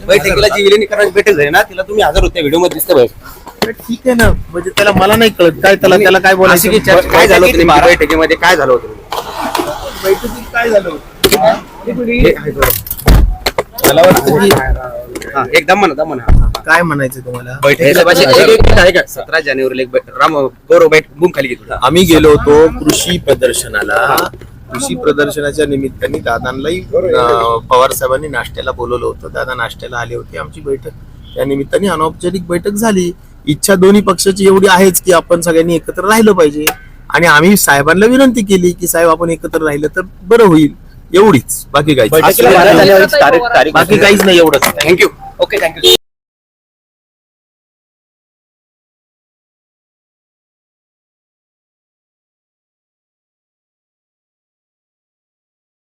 बैठकीला जी विलिनीकरण बैठक झाली ना तिला तुम्ही हजर होते व्हिडिओ मध्ये दिसतं. ठीक आहे ना, म्हणजे त्याला मला नाही कळत काय त्याला काय बोलायचं. काय झालं होतं बैठकीमध्ये, काय झालं होतं बैठकीत काय झालं एकदम म्हणा काय म्हणायचं तुम्हाला. 17 जानेवारीला एक गौरव बैठक बूम खाली घेतली. आम्ही गेलो होतो कृषी प्रदर्शनाला. कृषी प्रदर्शनाच्या निमित्ताने दादांनाही पवार साहेबांनी नाश्त्याला बोलवलं होतं. दादा नाश्त्याला आले होते. आमची बैठक त्या निमित्ताने अनौपचारिक बैठक झाली. इच्छा दोन्ही पक्षाची एवढी आहेच की आपण सगळ्यांनी एकत्र राहिलं पाहिजे आणि आम्ही साहेबांना विनंती केली की साहेब आपण एकत्र राहिलं तर बरं होईल, एवढीच. बाकी काहीच नाही. एवढंच. थँक्यू. Okay, thank you.